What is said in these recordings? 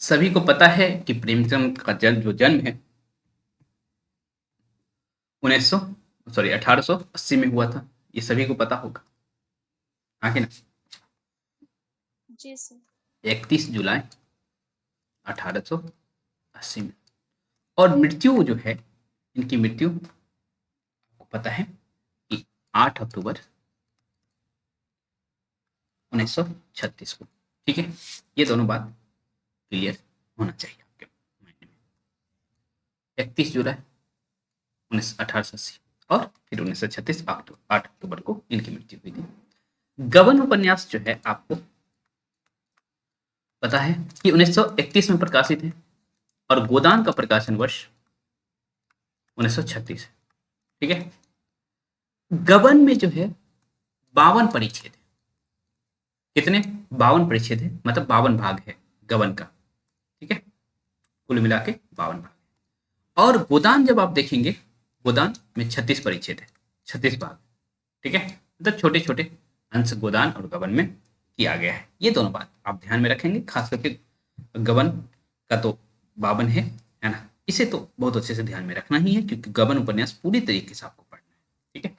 सभी को पता है कि प्रेमचंद का जन्म है 1900 सॉरी 1880 में हुआ था। ये सभी को पता होगा, हाँ कि ना? जी सर। 31 जुलाई 1880 में। और मृत्यु जो है, इनकी मृत्यु आपको पता है कि 8 अक्टूबर 1936 को। ठीक है, ये दोनों बात क्लियर होना चाहिए आपके माइंड में। 31 जुलाई 1880 और फिर 1936 8 अक्टूबर को इनकी मृत्यु हुई थी। गबन उपन्यास जो है आपको पता है कि 1931 में प्रकाशित है और गोदान का प्रकाशन वर्ष 1936 है। ठीक है, गबन में जो है 52 परिच्छेद है। कितने? 52 परिच्छेद है, मतलब 52 भाग है गबन का। ठीक है, कुल मिला के 52 भाग। और गोदान जब आप देखेंगे, गोदान में 36 परिच्छेद है, 36 भाग। ठीक है, मतलब छोटे छोटे अंश गोदान और गबन में किया गया है। ये दोनों बात आप ध्यान में रखेंगे, खास करके गबन का तो 52 है ना। इसे तो बहुत अच्छे से ध्यान में रखना ही है, क्योंकि गबन उपन्यास पूरी तरीके से आपको पढ़ना है। ठीक है,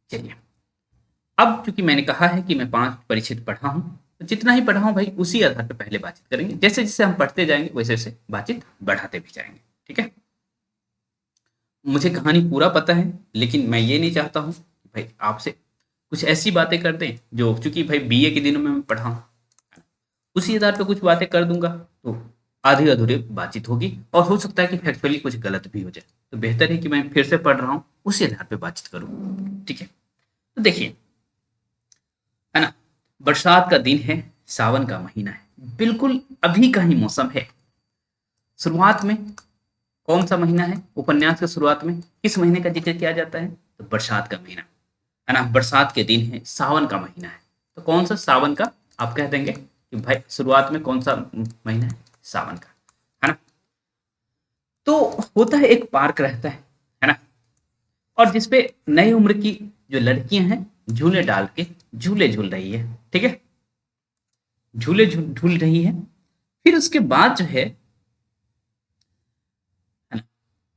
चलिए। अब चूंकि मैंने कहा है कि मैं 5 परिच्छेद पढ़ा हूं, तो जितना ही पढ़ा हूं भाई उसी आधार पर पहले बातचीत करेंगे। जैसे जैसे हम पढ़ते जाएंगे वैसे वैसे बातचीत बढ़ाते भी जाएंगे। ठीक है, मुझे कहानी पूरा पता है, लेकिन मैं ये नहीं चाहता हूँ कि भाई आपसे कुछ ऐसी बातें कर दें जो, चूंकि भाई बीए के दिनों में मैं पढ़ा हूँ, उसी आधार पे कुछ बातें कर दूंगा तो आधी अधूरी बातचीत होगी और हो सकता है कि फैक्चुअली कुछ गलत भी हो जाए। तो बेहतर है कि मैं फिर से पढ़ रहा हूँ, उसी आधार पे बातचीत करूँ। ठीक है, तो देखिए, है ना, बरसात का दिन है, सावन का महीना है, बिल्कुल अभी का ही मौसम है। शुरुआत में कौन सा महीना है? उपन्यास के शुरुआत में किस महीने का जिक्र किया जाता है? तो बरसात का महीना, है ना। बरसात के दिन है, सावन का महीना है। तो कौन सा सावन का? आप कह देंगे कि भाई शुरुआत में कौन सा महीना है? सावन का, है ना। तो होता है, एक पार्क रहता है ना, और जिसपे नई उम्र की जो लड़कियां हैं झूले डाल के झूले झूल रही है। ठीक है, झूले झूल रही है। फिर उसके बाद जो है ना,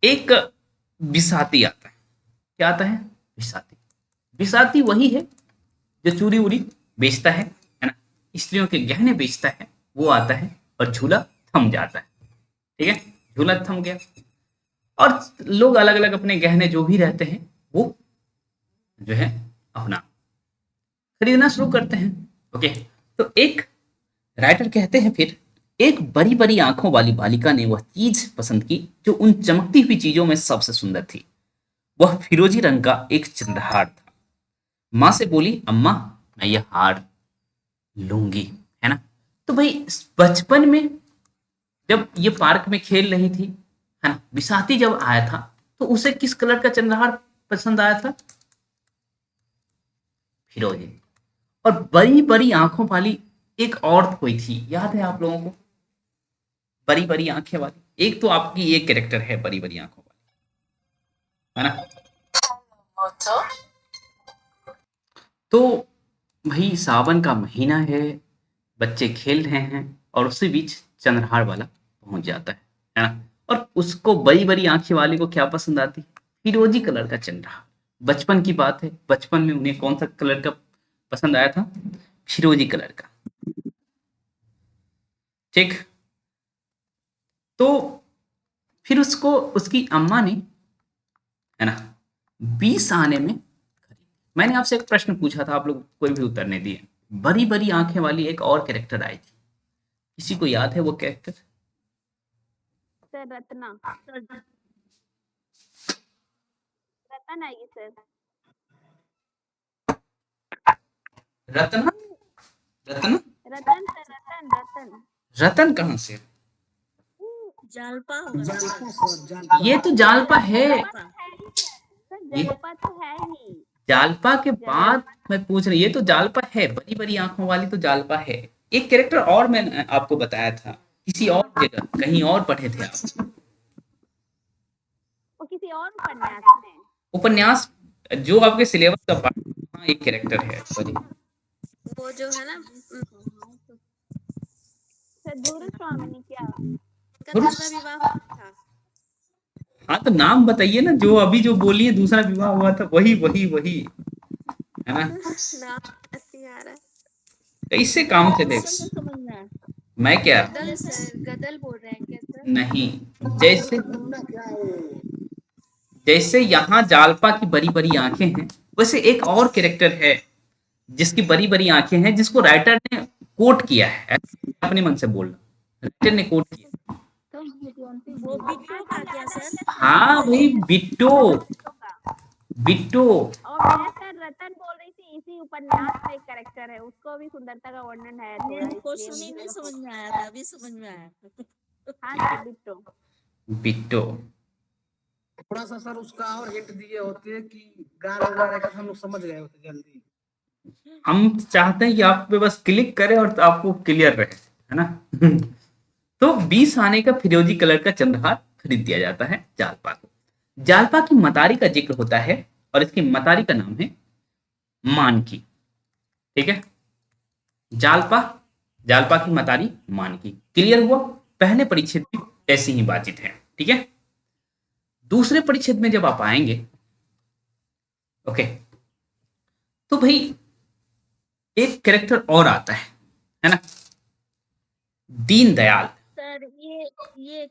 एक बिसाती आता है। क्या आता है? बिसाती। बिसाती वही है जो चूड़ी उड़ी बेचता है ना, स्त्रियों के गहने बेचता है। वो आता है और झूला थम जाता है। ठीक है, झूला थम गया और लोग अलग अलग अपने गहने जो भी रहते हैं वो जो है अपना खरीदना शुरू करते हैं। ओके, तो एक राइटर कहते हैं, फिर एक बड़ी बड़ी आंखों वाली बालिका ने वह चीज पसंद की जो उन चमकती हुई चीजों में सबसे सुंदर थी। वह फिरोजी रंग का एक चंद्रहार था। माँ से बोली, अम्मा मैं यह हार लूंगी, है ना। तो भाई बचपन में जब ये पार्क में खेल रही थी, है ना, बिसाती जब आया था तो उसे किस कलर का चंद्रहार पसंद आया था? फिरोजी। और बड़ी बड़ी आंखों वाली एक और कोई थी, याद है आप लोगों को? बड़ी बड़ी आंखें वाली एक तो आपकी एक कैरेक्टर है, बड़ी बड़ी आंखों वाली, है ना। तो भाई सावन का महीना है, बच्चे खेल रहे हैं और उसी बीच चंद्रहार वाला पहुंच जाता है ना। और उसको बड़ी बड़ी आंखें वाले को क्या पसंद आती है? फिरोजी कलर का चंद्रहार। बचपन की बात है, बचपन में उन्हें कौन सा कलर का पसंद आया था? फिरोजी कलर का। ठीक, तो फिर उसको उसकी अम्मा ने, है ना, 20 आने में खरीदी। मैंने आपसे एक प्रश्न पूछा था, आप लोग कोई भी उत्तर नहीं दिए। बड़ी बड़ी आंखें वाली एक और कैरेक्टर आई थी, किसी को याद है वो कैरेक्टर? सर रत्ना। रतन आएगी सर। रत्ना? रत्ना? रतन सर, रतन रतन। रतन कहाँ से? जालपा होगा सर। ये तो जालपा है। जालपा तो है ही सर, ये जालपा तो है ही। जालपा के जाल बाद मैं पूछ रही, ये तो जालपा है, बड़ी बड़ी आंखों वाली तो जालपा है। एक कैरेक्टर और मैंने आपको बताया था, किसी और जगह कहीं और पढ़े थे आप। वो किसी और उपन्यास में। उपन्यास जो आपके सिलेबस का पार्ट, हाँ एक कैरेक्टर है, सॉरी। वो जो है ना सर, सर गुरुस्वामी क्या का दूसरा विवाह था। हाँ तो नाम बताइए ना, जो अभी जो बोली है दूसरा विवाह हुआ था, वही वही वही, है ना? नाम नहीं आ रहा। कैसे काम से देख, क्वेश्चन तो समझ में आया। मैं क्या, गदल सर, गदल बोल रहे हैं क्या सर? नहीं, जैसे जैसे यहाँ जालपा की बड़ी बड़ी आंखें हैं, वैसे एक और कैरेक्टर है जिसकी बड़ी बड़ी आंखें हैं, जिसको राइटर ने कोट किया है, ऐसे अपने मन से बोल रहा, राइटर ने कोट किया। वो बिट्टू का क्या सर? हाँ भाई, बिट्टो, का। बिट्टो। और मैं सर रतन बोल रही थी, इसी उपन्यास में एक कैरेक्टर है, उसको भी सुंदरता का वर्णन है थोड़ा, क्वेश्चन ही इसलिए नहीं मुझे समझ में आया था, अभी समझ में आया। हाँ सर बिट्टू। बिट्टो। थोड़ा सा सर उसका और हिंट दिए होते कि गाना वगैरह का, हम लोग समझ गए होते जल्दी। हम चाहते हैं कि आप पे बस क्लिक करें और आपको क्लियर रहे, है ना? तो 20 आने का फिरोजी कलर का चंद्रहार खरीद दिया जाता है जालपा को। जालपा की मतारी का जिक्र होता है और इसकी मतारी का नाम है मानकी। ठीक है, जालपा, जालपा की मतारी मानकी। क्लियर हुआ? पहले परिच्छेद में ऐसी ही बातचीत है। ठीक है, दूसरे परिच्छेद में जब आप आएंगे, ओके, तो भाई एक कैरेक्टर और आता है ना, दीनदयाल। सर ये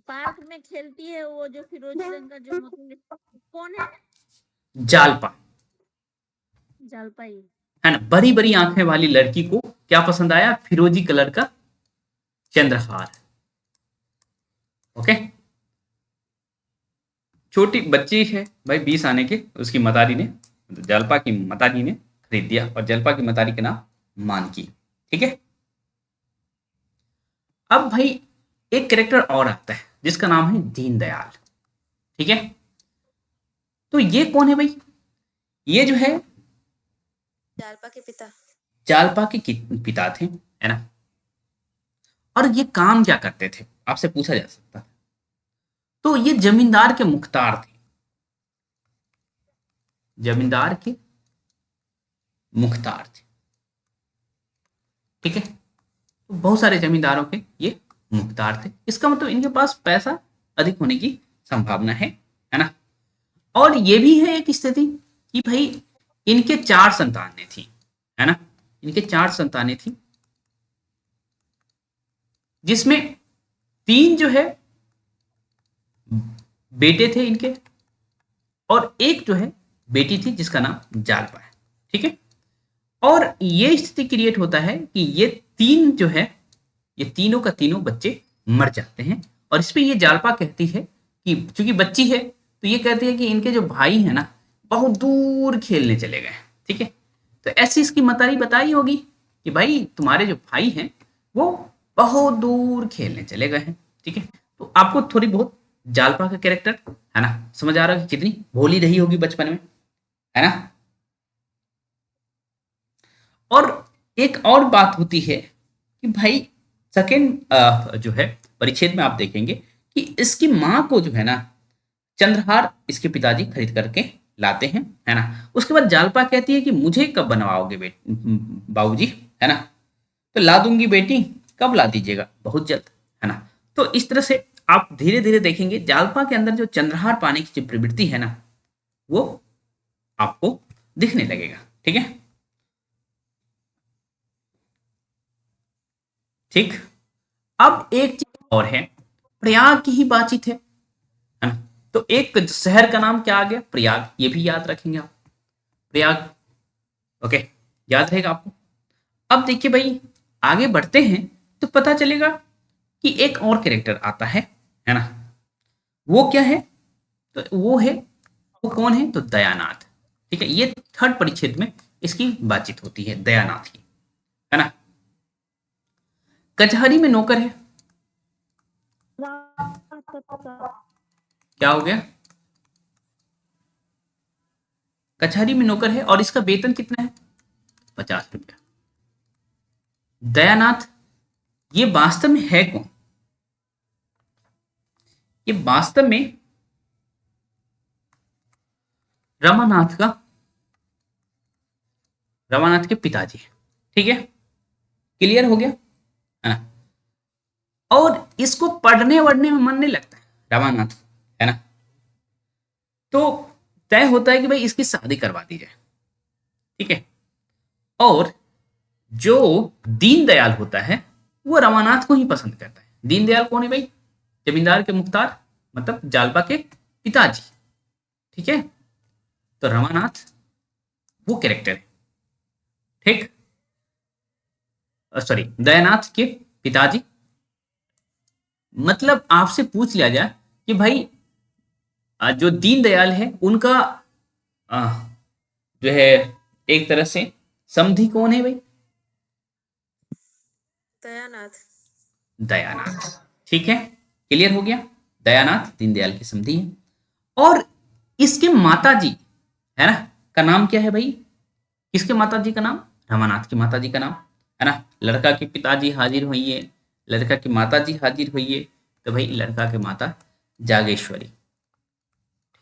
पार्क में खेलती है वो जो फिरोजी रंग का जो मतलब कौन है? जालपा, जालपाई। है ना, बड़ी बड़ी आंखें वाली लड़की को क्या पसंद आया? फिरोजी कलर का चंद्रहार। ओके, छोटी बच्ची है भाई, 20 आने के, उसकी मतारी ने, जालपा की मतारी ने खरीद दिया, और जालपा की मतारी का नाम मानकी। ठीक है, अब भाई एक कैरेक्टर और आता है जिसका नाम है दीनदयाल। ठीक है, तो ये कौन है भाई? ये जो है जालपा के पिता। जालपा के पिता थे, है ना? और ये काम क्या करते थे, आपसे पूछा जा सकता है। तो ये जमींदार के मुख्तार थे, जमींदार के मुख्तार थे। ठीक है, तो बहुत सारे जमींदारों के ये मुख्तार थे, इसका मतलब इनके पास पैसा अधिक होने की संभावना है ना? और ये भी है एक स्थिति कि भाई इनके 4 संतानें थी, है ना? इनके 4 संतानें थी, जिसमें 3 जो है बेटे थे इनके, और एक जो है बेटी थी जिसका नाम जालपा है। ठीक है, और ये स्थिति क्रिएट होता है कि ये 3 जो है, ये तीनों का तीनों बच्चे मर जाते हैं, और इस पे ये जालपा कहती है कि चूंकि बच्ची है, तो ये कहती है कि इनके जो भाई है ना, बहुत दूर खेलने चले गए। ठीक है, तो ऐसी इसकी मतारी बताई होगी कि भाई तुम्हारे जो भाई हैं वो बहुत दूर खेलने चले गए हैं। ठीक है, तो आपको थोड़ी बहुत जालपा का कैरेक्टर, है ना, समझ आ रहा है कि कितनी भोली रही होगी बचपन में, है ना? और एक और बात होती है कि भाई सेकेंड जो है परिच्छेद में आप देखेंगे कि इसकी माँ को जो है ना, चंद्रहार इसके पिताजी खरीद करके लाते हैं, है ना? उसके बाद जालपा कहती है कि मुझे कब बनवाओगे बाबूजी, है ना? तो ला दूंगी बेटी, कब ला दीजिएगा? बहुत जल्द, है ना? तो इस तरह से आप धीरे धीरे देखेंगे जालपा के अंदर जो चंद्रहार पाने की जो प्रवृत्ति है ना, वो आपको दिखने लगेगा। ठीक है, ठीक। अब एक चीज और है, प्रयाग की ही बातचीत है ना? तो एक शहर का नाम क्या आ गया? प्रयाग, ये भी याद रखेंगे आप, प्रयाग। ओके, याद रहेगा आपको। अब देखिए भाई, आगे बढ़ते हैं तो पता चलेगा कि एक और कैरेक्टर आता है ना? वो क्या है? तो वो कौन है? तो दयानाथ। ठीक है, ये थर्ड परिच्छेद में इसकी बातचीत होती है, दयानाथ की, है ना? कचहरी में नौकर है, क्या हो गया? कचहरी में नौकर है और इसका वेतन कितना है? 50 रुपया। दयानाथ ये वास्तव में है कौन? ये वास्तव में रमानाथ का, रमानाथ के पिताजी है। ठीक है, क्लियर हो गया, है ना? और इसको पढ़ने वढ़ने में मन नहीं लगता है रमानाथ, है ना। तो तय होता है कि भाई इसकी शादी करवा दी जाए, ठीक है। और जो दीनदयाल होता है वो रमानाथ को ही पसंद करता है। दीनदयाल कौन है भाई? जमींदार के मुख्तार, मतलब जालपा के पिताजी, ठीक है। तो रमानाथ वो कैरेक्टर है, ठीक। सॉरी, दयानाथ के पिताजी। मतलब आपसे पूछ लिया जाए कि भाई जो दीनदयाल है उनका जो है एक तरह से समधी कौन है भाई? दयानाथ। दयानाथ, ठीक है, क्लियर हो गया। दयानाथ दीनदयाल की समधी है। और इसके माताजी, है ना, का नाम क्या है भाई? किसके माताजी का नाम? रमानाथ की माताजी का नाम, है ना। लड़का के पिताजी हाजिर हुई है, लड़का की माताजी हाजिर हुई है, तो भाई लड़का के माता जागेश्वरी,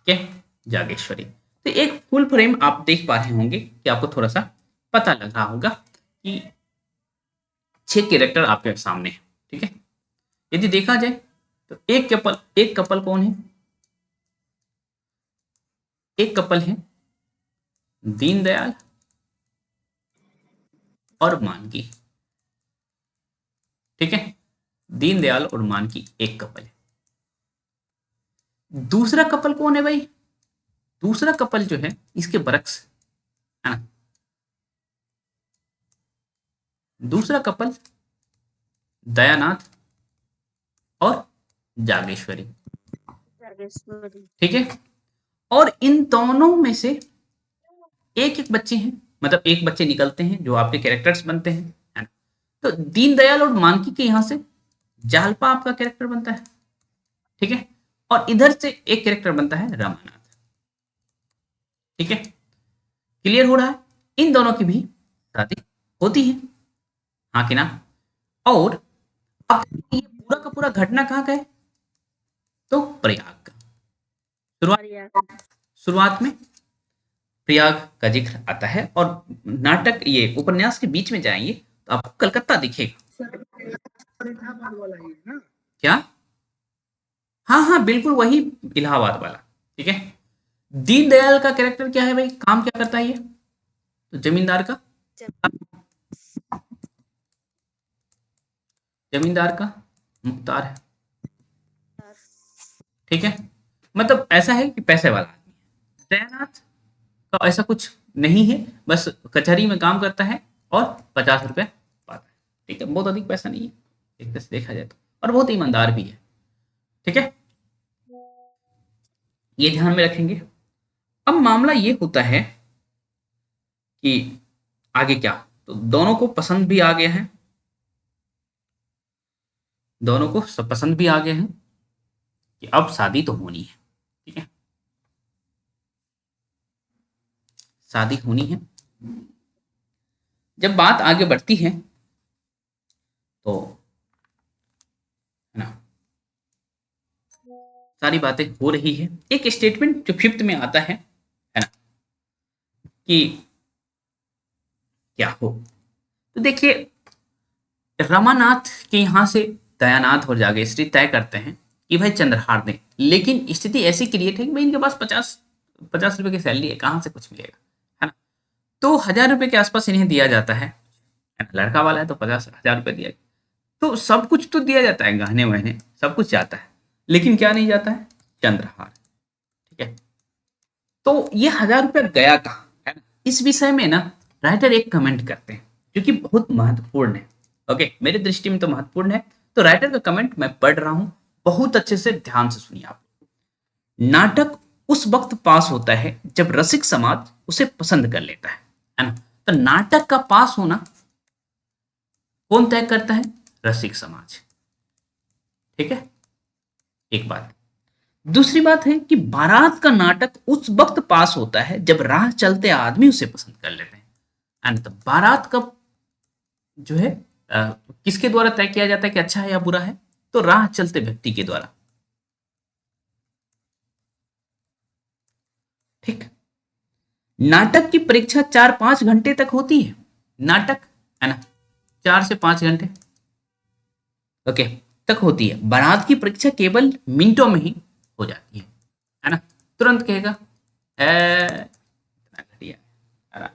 ठीक है, जागेश्वरी। तो एक फुल फ्रेम आप देख पा रहे होंगे कि आपको थोड़ा सा पता लग रहा होगा कि 6 कैरेक्टर आपके सामने है, ठीक है। यदि देखा जाए तो एक कपल कौन है? एक कपल है दीनदयाल और मानकी, ठीक है। दीनदयाल और मानकी एक कपल है। दूसरा कपल कौन है भाई? दूसरा कपल जो है इसके बरक्स, है ना। दूसरा कपल दयानाथ और जागेश्वरी, जागेश्वरी। ठीक है। और इन दोनों में से एक एक बच्चे हैं, मतलब एक बच्चे निकलते हैं जो आपके कैरेक्टर्स बनते हैं, है ना। तो दीनदयाल और मानकी के यहां से जालपा आपका कैरेक्टर बनता है, ठीक है। और इधर से एक कैरेक्टर बनता है रामानाथ, ठीक है। क्लियर हो रहा है? इन दोनों की भी शादी होती है, हाँ कि ना। और अब ये पूरा का पूरा घटना कहाँ का है? तो प्रयाग का। शुरुआत में प्रयाग का जिक्र आता है और नाटक ये उपन्यास के बीच में जाएंगे तो आपको कलकत्ता दिखेगा। इलाहाबाद वाला ही है ना? क्या? हाँ हाँ बिल्कुल वही, इलाहाबाद वाला, ठीक है। दीनदयाल का कैरेक्टर क्या है भाई? काम क्या करता है ये? तो जमींदार का, जमींदार का मुख्तार है, ठीक है। मतलब ऐसा है कि पैसे वाला आदमी है। दयानाथ का ऐसा कुछ नहीं है, बस कचहरी में काम करता है और 50 रुपए पाता है, ठीक है। बहुत अधिक पैसा नहीं है एक तरह से देखा जाए तो, और बहुत ईमानदार भी है, ठीक है। ये ध्यान में रखेंगे। अब मामला ये होता है कि आगे क्या, तो दोनों को पसंद भी आ गया है, दोनों को सब पसंद भी आ गए हैं कि अब शादी तो होनी है, ठीक है, शादी होनी है। जब बात आगे बढ़ती है तो, है ना, सारी बातें हो रही है। एक स्टेटमेंट जो 5th में आता है ना, कि क्या हो, तो देखिए रमानाथ के यहां से दयानाथ और जागेश्वरी तय करते हैं कि भाई चंद्रहार दें, लेकिन स्थिति ऐसी क्रिएट है कि भाई इनके पास 50 रुपए की सैलरी है, कहां से कुछ मिलेगा, है ना। तो 1000 रुपए के आसपास इन्हें दिया जाता है ना। लड़का वाला है तो 50,000 रुपए दिया, तो सब कुछ तो दिया जाता है, गहने वहने सब कुछ जाता है, लेकिन क्या नहीं जाता है? चंद्रहार, ठीक है। तो ये 1000 रुपया गया कहाँ, है ना। इस विषय में ना राइटर एक कमेंट करते हैं जो कि बहुत महत्वपूर्ण है। ओके, मेरी दृष्टि में तो महत्वपूर्ण है। तो राइटर का कमेंट मैं पढ़ रहा हूं, बहुत अच्छे से ध्यान से सुनिए आप। नाटक उस वक्त पास होता है जब रसिक समाज उसे पसंद कर लेता है ना। तो नाटक का पास होना कौन तय करता है? रसिक समाज, ठीक है, एक बात। दूसरी बात है कि बारात का नाटक उस वक्त पास होता है जब राह चलते आदमी उसे पसंद कर लेते हैं। एंड बारात कब जो है किसके द्वारा तय किया जाता है कि अच्छा है या बुरा है? तो राह चलते व्यक्ति के द्वारा, ठीक। नाटक की परीक्षा 4-5 घंटे तक होती है, नाटक, है ना, 4 से 5 घंटे, ओके। तक होती है, बारात की परीक्षा केवल मिनटों में ही हो जाती है ना। तुरंत कहेगा इतना घटिया है ना।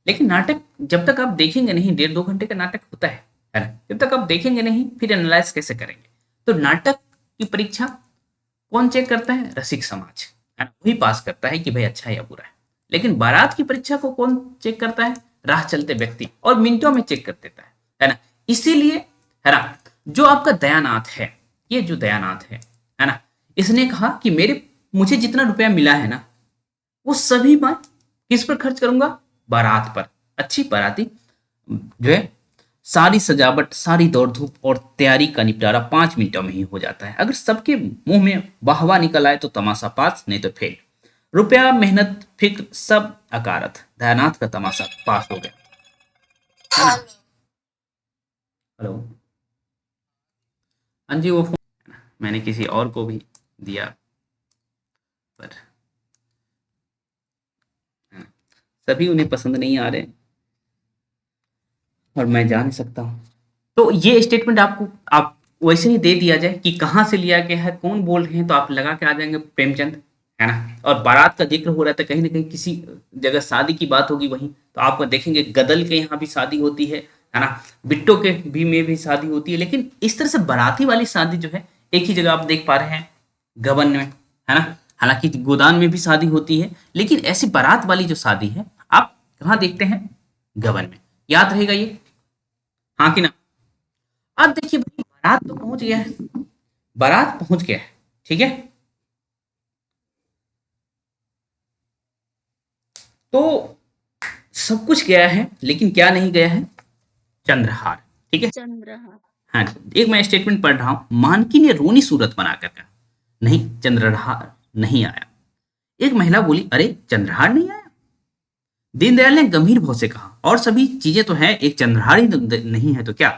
लेकिन नाटक जब तक आप देखेंगे नहीं, 1.5-2 घंटे का नाटक होता है ना, जब तक आप देखेंगे नहीं फिर एनालाइज कैसे करेंगे। तो नाटक की परीक्षा कौन चेक करता है? रसिक समाज, है ना, वही पास करता है कि भाई अच्छा है या बुरा है। लेकिन बारात की परीक्षा को कौन चेक करता है? राह चलते व्यक्ति, और मिनटों में चेक कर देता है ना। इसीलिए है ना, जो आपका दयानाथ है, ये जो दयानाथ है ना, इसने कहा कि मुझे जितना रुपया मिला है ना, वो सभी मैं किस पर खर्च करूंगा? बारात पर। अच्छी बाराती जो है, सारी सजावट, सारी दौड़ धूप और तैयारी का निपटारा 5 मिनटों में ही हो जाता है। अगर सबके मुंह में वाहवा निकल आए तो तमाशा पास, नहीं तो फेल। रुपया, मेहनत, फिक्र सब अकारत, दयानाथ का तमाशा पास हो गया, है ना। हेलो, हाँ जी, वो फोन मैंने किसी और को भी दिया, पर सभी उन्हें पसंद नहीं आ रहे और मैं जा नहीं सकता हूँ। तो ये स्टेटमेंट आपको आप वैसे ही दे दिया जाए कि कहाँ से लिया गया है, कौन बोल रहे हैं, तो आप लगा के आ जाएंगे प्रेमचंद, है ना। और बारात का जिक्र हो रहा था, कहीं ना कहीं किसी जगह शादी की बात होगी वहीं, तो आप देखेंगे गदल के यहाँ भी शादी होती है ना, बिट्टो के भी में भी शादी होती है। लेकिन इस तरह से बाराती वाली शादी जो है एक ही जगह आप देख पा रहे हैं, गबन में, है ना। हालांकि गोदान में भी शादी होती है, लेकिन ऐसी बारात वाली जो शादी है आप कहाँ देखते हैं? गबन में। याद रहेगा ये, हाँ कि ना। अब देखिए भाई, बारात तो पहुंच गया है, बारात पहुंच गया है, ठीक है। तो सब कुछ गया है, लेकिन क्या नहीं गया है? चंद्रहार, ठीक है। चंद्रहार। हाँ, एक मैं स्टेटमेंट पढ़ रहा हूं। मानकी ने रोनी सूरत बनाकर कहा, नहीं चंद्रहार नहीं आया। एक महिला बोली, अरे चंद्रहार नहीं आया। दीनदयाल ने गंभीर भाव से कहा, और सभी चीजें तो है, एक चंद्रहार ही नहीं है तो क्या?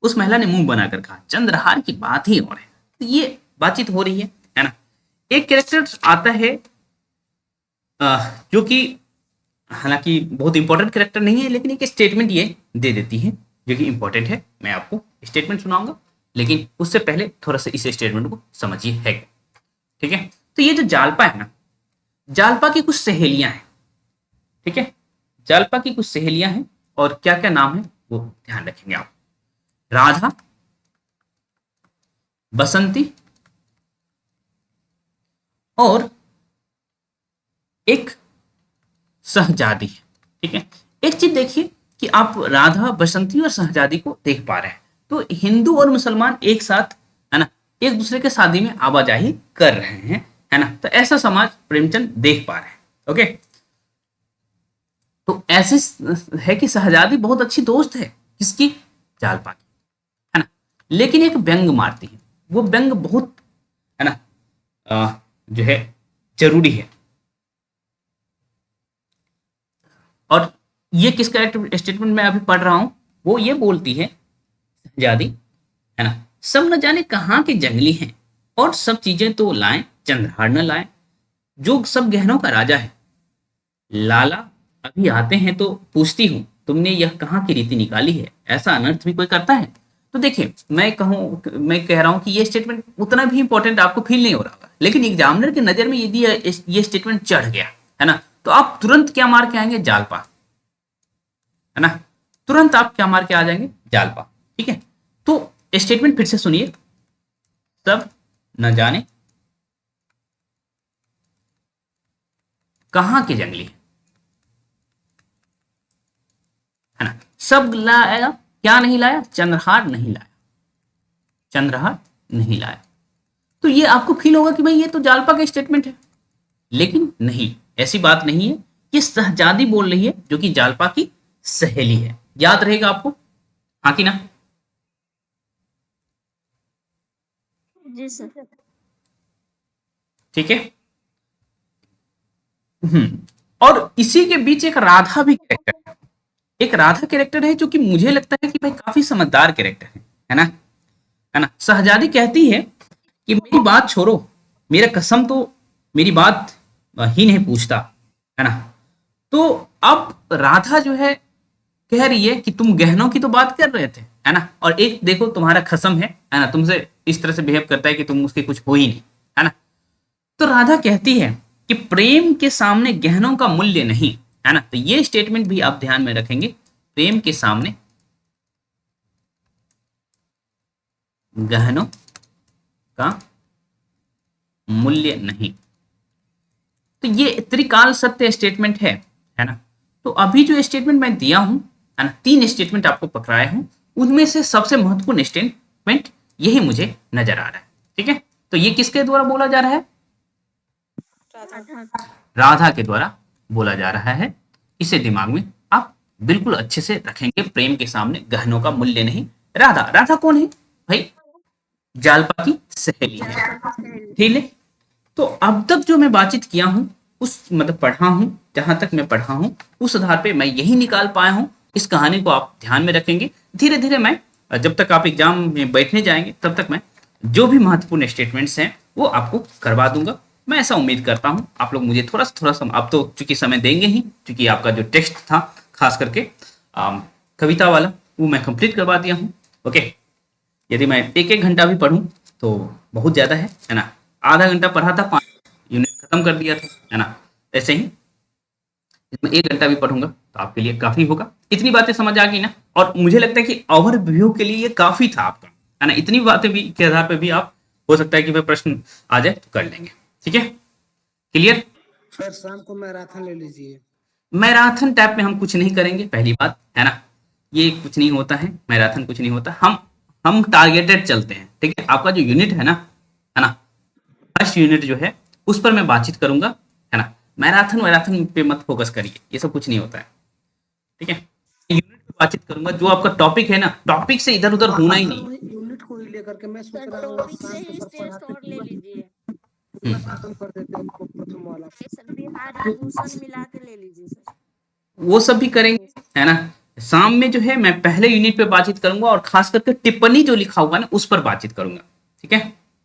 उस महिला ने मुंह बनाकर कहा, चंद्रहार की बात ही और है। तो ये बातचीत हो रही है ना। एक कैरेक्टर आता है जो कि हालांकि बहुत इंपॉर्टेंट कैरेक्टर नहीं है, लेकिन एक स्टेटमेंट ये दे देती है जो कि इंपॉर्टेंट है। मैं आपको स्टेटमेंट सुनाऊंगा, लेकिन उससे पहले थोड़ा सा इस स्टेटमेंट को समझिए है, ठीक है। तो ये जो जालपा है ना, जालपा की कुछ सहेलियां हैं, ठीक है। जालपा की कुछ सहेलियां हैं, और क्या क्या नाम है वो ध्यान रखेंगे आप। राधा, बसंती, और एक सहजादी, ठीक है। एक चीज देखिए कि आप राधा, बसंती और सहजादी को देख पा रहे हैं, तो हिंदू और मुसलमान एक साथ, है ना, एक दूसरे के शादी में आवाजाही कर रहे हैं, है ना। तो ऐसा समाज प्रेमचंद देख पा रहे हैं, ओके। तो ऐसे है कि सहजादी बहुत अच्छी दोस्त है किसकी? जालपा की, है ना। लेकिन एक व्यंग मारती है, वो व्यंग बहुत, है ना, जो है जरूरी है। और ये किस कैरेक्टर स्टेटमेंट में अभी पढ़ रहा हूं, वो ये बोलती है सहजादी, है ना, सब न जाने कहाँ के जंगली हैं, और सब चीजें तो लाएं, चंद्रहार न लाएं, जो सब गहनों का राजा है। लाला अभी आते हैं तो पूछती हूँ, तुमने यह कहाँ की रीति निकाली है, ऐसा अनर्थ भी कोई करता है? तो देखिए, मैं कह रहा हूं कि ये स्टेटमेंट उतना भी इंपॉर्टेंट आपको फील नहीं हो रहा होगा, लेकिन एग्जामिनर की नजर में यदि ये स्टेटमेंट चढ़ गया, है ना, तो आप तुरंत क्या मार के आएंगे? जालपा, है ना। तुरंत आप क्या मार के आ जाएंगे? जालपा, ठीक है। तो स्टेटमेंट फिर से सुनिए, सब न जाने कहां के जंगली है ना। सब लाया, क्या नहीं लाया? चंद्रहार नहीं लाया, चंद्रहार नहीं लाया। तो ये आपको फील होगा कि भाई ये तो जालपा का स्टेटमेंट है, लेकिन नहीं, ऐसी बात नहीं है। ये सहजादी बोल रही है, जो कि जालपा की सहेली है। याद रहेगा आपको, हाँ कि ना। जी सर। ठीक है। और इसी के बीच एक राधा भी कैरेक्टर है, एक राधा कैरेक्टर है जो कि मुझे लगता है कि भाई काफी समझदार कैरेक्टर है ना, है ना। सहजादी कहती है कि मेरी बात छोड़ो, मेरा कसम तो मेरी बात ही नहीं पूछता, है ना। तो अब राधा जो है कह रही है कि तुम गहनों की तो बात कर रहे थे, है ना, और एक देखो तुम्हारा खसम है ना, तुमसे इस तरह से बिहेव करता है कि तुम उसके कुछ हो ही नहीं, है ना। तो राधा कहती है कि प्रेम के सामने गहनों का मूल्य नहीं, है ना। तो ये स्टेटमेंट भी आप ध्यान में रखेंगे, प्रेम के सामने गहनों का मूल्य नहीं। तो ये त्रिकाल सत्य स्टेटमेंट है ना। तो अभी जो स्टेटमेंट मैं दिया हूं, है ना, 3 स्टेटमेंट आपको पकड़ाए हूं, उनमें से सबसे महत्वपूर्ण स्टेटमेंट यही मुझे नजर आ रहा है, ठीक है। तो ये किसके द्वारा बोला जा रहा है? राधा। राधा के द्वारा बोला जा रहा है। इसे दिमाग में आप बिल्कुल अच्छे से रखेंगे, प्रेम के सामने गहनों का मूल्य नहीं। राधा, राधा कौन है भाई? जालपा की सहेली है, जालपा की सहेली। ठीक है। तो अब तक जो मैं बातचीत किया हूं, उस मतलब पढ़ा हूं, जहां तक मैं पढ़ा हूं उस आधार पे मैं यही निकाल पाया हूं। इस कहानी को आप ध्यान में रखेंगे। धीरे धीरे मैं, जब तक आप एग्जाम में बैठने जाएंगे तब तक मैं जो भी महत्वपूर्ण स्टेटमेंट्स हैं वो आपको करवा दूंगा। मैं ऐसा उम्मीद करता हूं आप लोग मुझे थोड़ा सा आप तो चूंकि समय देंगे ही, चूंकि आपका जो टेस्ट था खास करके कविता वाला, वो मैं कंप्लीट करवा दिया हूं। ओके, यदि मैं एक एक घंटा भी पढ़ूं तो बहुत ज़्यादा है ना। आधा घंटा पढ़ा था, 5 यूनिट खत्म कर दिया था, है ना। ऐसे ही इसमें 1 घंटा भी पढ़ूंगा तो आपके लिए काफ़ी होगा। इतनी बातें समझ आ गई ना, और मुझे लगता है कि ओवरव्यू के लिए ये काफ़ी था आपका, है ना। इतनी बातें भी के आधार पर भी आप, हो सकता है कि वह प्रश्न आ जाए तो कर लेंगे, ठीक है। क्लियर? सर शाम को मैराथन ले लीजिए। मैराथन टाइप में हम कुछ नहीं करेंगे, पहली बात, है ना। ये कुछ नहीं होता है, मैराथन कुछ नहीं होता। हम टारगेटेड चलते हैं, ठीक है। आपका जो यूनिट है ना, फर्स्ट यूनिट जो है उस पर मैं बातचीत करूंगा, है ना। मैराथन पे मत फोकस करिए, ये सब कुछ नहीं होता है, ठीक है। यूनिट पे बातचीत करूंगा, जो आपका टॉपिक है ना, टॉपिक से इधर उधर होना ही नहीं। यूनिट को ही लेकर के मैं सोच सर रहा हूँ टॉपिक से शाम को ही सर टेस्ट पढ़ाते और ले लीजिए। पूरा खत्म कर देते हैं उनको प्रथम वाला। सर बिहारी भूषण मिला के ले लीजिए सर। वो सब भी करेंगे, है ना। शाम में जो है मैं पहले यूनिट पे बातचीत करूंगा, और खास करके टिप्पणी जो लिखा हुआ है ना उस पर बातचीत करूंगा, ठीक है।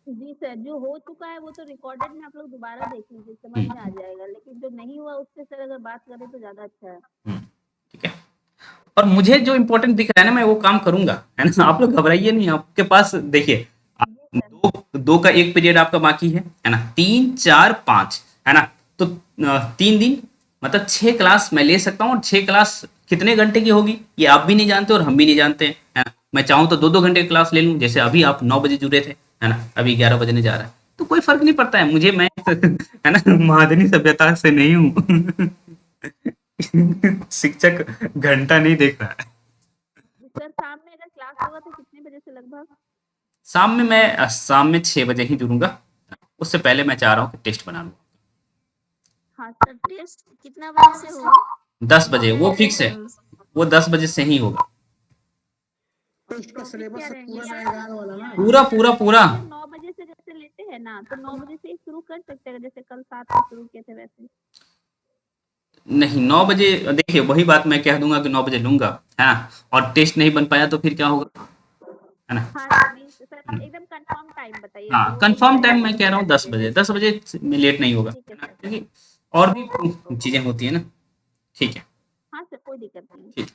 जी सर, जो हो चुका है वो तो रिकॉर्डेड में आप लोग दोबारा देख लीजिए, समझ में आ जाएगा। लेकिन जो नहीं हुआ उससे सर अगर बात करें तो ज्यादा अच्छा है। ठीक है। और मुझे जो इम्पोर्टेंट दिख रहा है ना, मैं वो काम करूंगा, है ना। आप लोग घबराइए नहीं। आपके पास देखिए, दो का एक पीरियड आपका बाकी है ना। 3 4 5, है ना। तो 3 दिन मतलब 6 क्लास मैं ले सकता हूँ। और 6 क्लास कितने घंटे की होगी ये आप भी नहीं जानते और हम भी नहीं जानते हैं, है ना। मैं चाहूँ तो 2 घंटे की क्लास ले लूँ, जैसे अभी आप 9 बजे जुड़े थे, है ना, अभी 11 बजने जा रहा है, तो कोई फर्क नहीं पड़ता है मुझे। मैं है ना, महाजनी सभ्यता से नहीं हूँ। शिक्षक घंटा नहीं देख रहा है। सर शाम में अगर क्लास होगा तो कितने बजे से लगभग? शाम में 6 बजे ही जुड़ूंगा। उससे पहले मैं चाह रहा हूँ कि टेस्ट बना लूँ। हाँ सर टेस्ट कितना बजे से होगा? 10 बजे वो फिक्स है, वो 10 बजे से ही होगा। टेस्ट का सिलेबस क्या सब रहेंगे पूरा सर? रहेगा वाला ना। पूरा पूरा पूरा। सर 9 बजे से जैसे लेते हैं ना, तो 9 बजे से ही शुरू कर सकते हैं, जैसे कल 7 से शुरू किए थे वैसे। नहीं, 9 बजे देखिए, वही बात मैं कह दूंगा कि 9 बजे लूंगा, है ना। और टेस्ट नहीं बन पाया तो फिर क्या होगा, है ना। हाँ सर, नहीं सर, आप एकदम कंफर्म टाइम बताइए। हाँ, तो वो कंफर्म भी टाइम मैं कह रहा हूँ 10 बजे। 10 बजे में लेट नहीं होगा, ठीक है है ना, सर। क्योंकि और भी चीजें होती है ना। ठीक है, हाँ सर, कोई दिक्कत नहीं। ठीक।